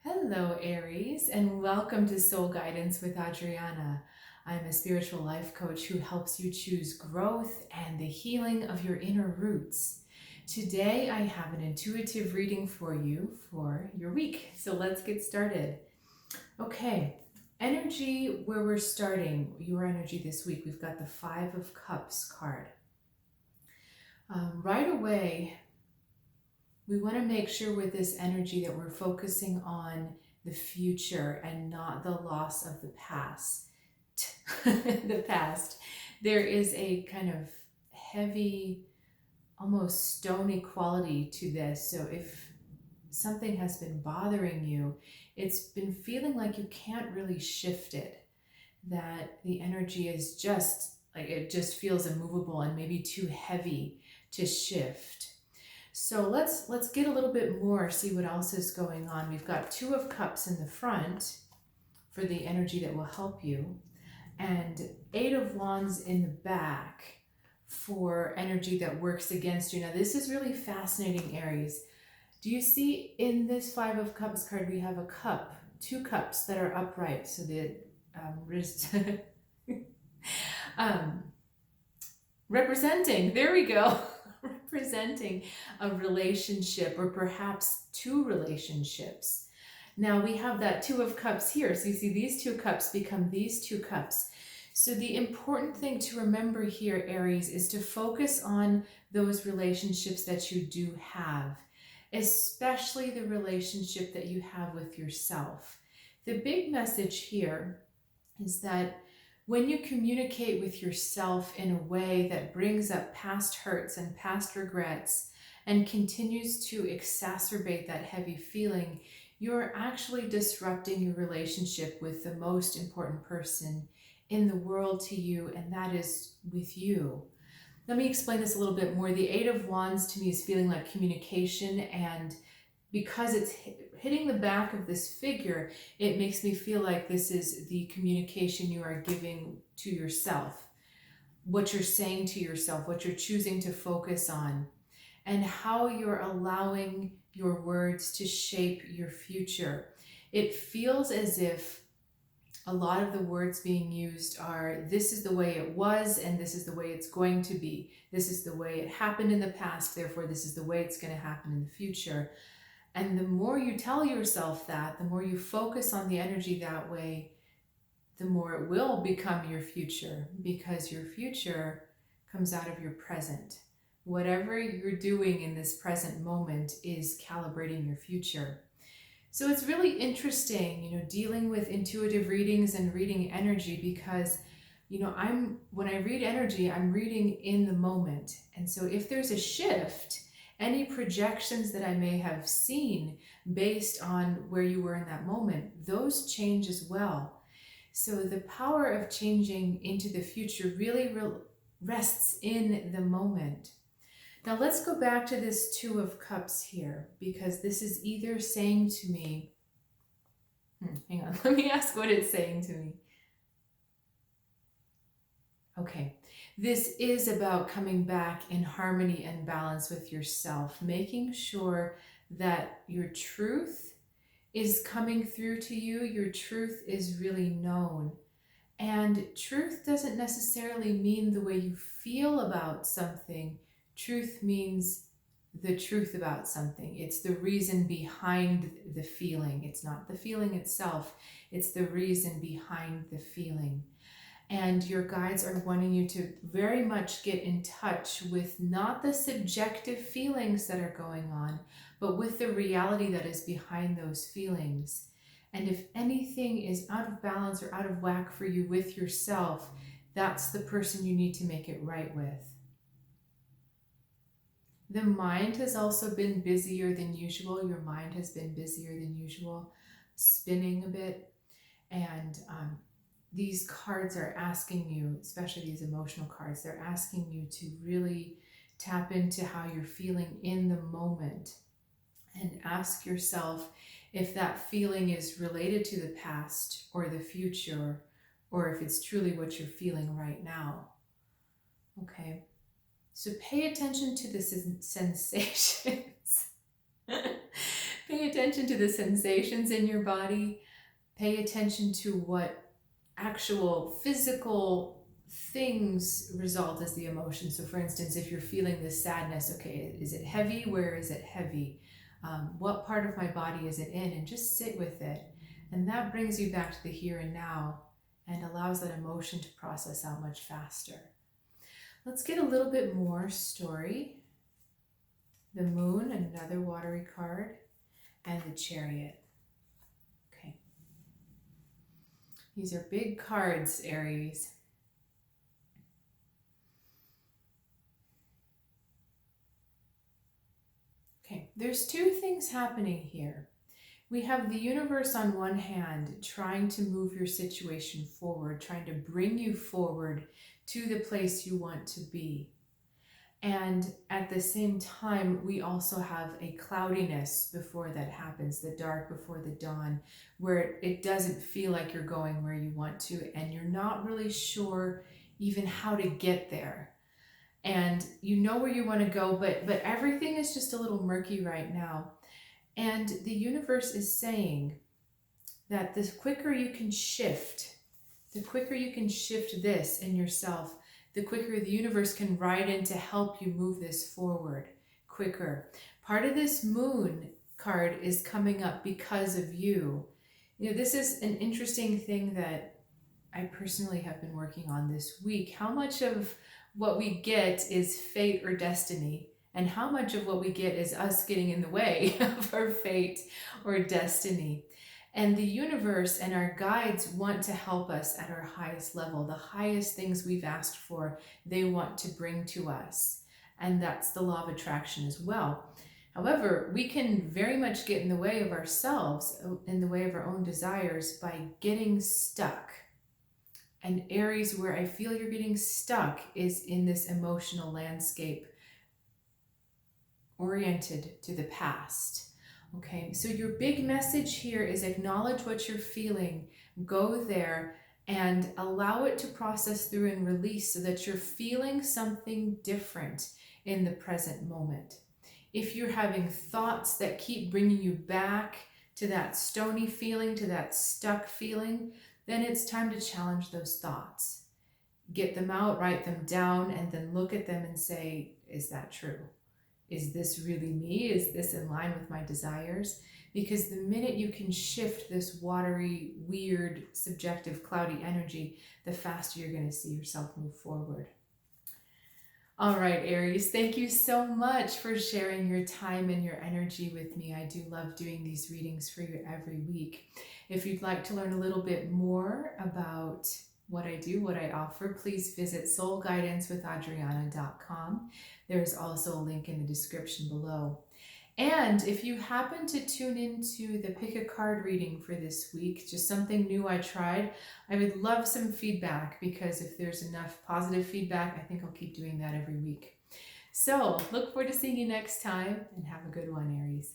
Hello, Aries, and welcome to Soul Guidance with Adriana. I'm a spiritual life coach who helps you choose growth and the healing of your inner roots. Today, I have an intuitive reading for you for your week. So let's get started. Okay, energy where we're starting, your energy this week, we've got the Five of Cups card. Right away, we want to make sure with this energy that we're focusing on the future and not the loss of the past. The past. There is a kind of heavy, almost stony quality to this. So if something has been bothering you, it's been feeling like you can't really shift it, that the energy is just like it just feels immovable and maybe too heavy to shift. So let's get a little bit more, see what else is going on. We've got Two of Cups in the front for the energy that will help you, and Eight of Wands in the back for energy that works against you. Now this is really fascinating, Aries. Do you see in this Five of Cups card, we have a cup, two cups that are upright. So the representing, there we go. Representing a relationship or perhaps two relationships. Now we have that Two of Cups here. So you see these two cups become these two cups. So the important thing to remember here, Aries, is to focus on those relationships that you do have, especially the relationship that you have with yourself. The big message here is that when you communicate with yourself in a way that brings up past hurts and past regrets and continues to exacerbate that heavy feeling, you're actually disrupting your relationship with the most important person in the world to you, and that is with you. Let me explain this a little bit more. The Eight of Wands to me is feeling like communication, and because it's hitting the back of this figure, it makes me feel like this is the communication you are giving to yourself, what you're saying to yourself, what you're choosing to focus on, and how you're allowing your words to shape your future. It feels as if a lot of the words being used are, this is the way it was, and this is the way it's going to be. This is the way it happened in the past, therefore this is the way it's going to happen in the future. And the more you tell yourself that, the more you focus on the energy that way, the more it will become your future, because your future comes out of your present. Whatever you're doing in this present moment is calibrating your future. So it's really interesting, dealing with intuitive readings and reading energy, because, when I read energy, I'm reading in the moment. And so if there's a shift, any projections that I may have seen based on where you were in that moment, those change as well. So the power of changing into the future really rests in the moment. Now let's go back to this Two of Cups here, because this is either saying to me, hang on, let me ask what it's saying to me. Okay, this is about coming back in harmony and balance with yourself, making sure that your truth is coming through to you, your truth is really known. And truth doesn't necessarily mean the way you feel about something. Truth means the truth about something. It's the reason behind the feeling. It's not the feeling itself, it's the reason behind the feeling. And your guides are wanting you to very much get in touch with not the subjective feelings that are going on, but with the reality that is behind those feelings. And if anything is out of balance or out of whack for you with yourself, that's the person you need to make it right with. The mind has also been busier than usual. Your mind has been busier than usual, spinning a bit. And these cards are asking you, especially these emotional cards, they're asking you to really tap into how you're feeling in the moment and ask yourself if that feeling is related to the past or the future, or if it's truly what you're feeling right now. Okay, so pay attention to the sensations. Pay attention to the sensations in your body. Pay attention to what actual physical things result as the emotion. So for instance, if you're feeling this sadness, okay, is it heavy? Where is it heavy? What part of my body is it in? And just sit with it. And that brings you back to the here and now and allows that emotion to process out much faster. Let's get a little bit more story. The Moon, another watery card, and the Chariot. Okay. These are big cards, Aries. Okay, there's two things happening here. We have the universe on one hand trying to move your situation forward, trying to bring you forward to the place you want to be. And at the same time, we also have a cloudiness before that happens, the dark before the dawn, where it doesn't feel like you're going where you want to, and you're not really sure even how to get there. And you know where you want to go, but everything is just a little murky right now. And the universe is saying that the quicker you can shift, this in yourself, the quicker the universe can ride in to help you move this forward quicker. Part of this Moon card is coming up because of you. You know, this is an interesting thing that I personally have been working on this week. How much of what we get is fate or destiny? And how much of what we get is us getting in the way of our fate or destiny? And the universe and our guides want to help us at our highest level. The highest things we've asked for, they want to bring to us. And that's the law of attraction as well. However, we can very much get in the way of ourselves, in the way of our own desires, by getting stuck. And Aries, where I feel you're getting stuck is in this emotional landscape oriented to the past. Okay, so your big message here is acknowledge what you're feeling, go there and allow it to process through and release so that you're feeling something different in the present moment. If you're having thoughts that keep bringing you back to that stony feeling, to that stuck feeling, then it's time to challenge those thoughts. Get them out, write them down, and then look at them and say, is that true? Is this really me? Is this in line with my desires? Because the minute you can shift this watery, weird, subjective, cloudy energy, the faster you're going to see yourself move forward. All right, Aries, thank you so much for sharing your time and your energy with me. I do love doing these readings for you every week. If you'd like to learn a little bit more about what I do, what I offer, please visit soulguidancewithadriana.com. There's also a link in the description below. And if you happen to tune into the pick a card reading for this week, just something new I tried, I would love some feedback, because if there's enough positive feedback, I think I'll keep doing that every week. So look forward to seeing you next time, and have a good one, Aries.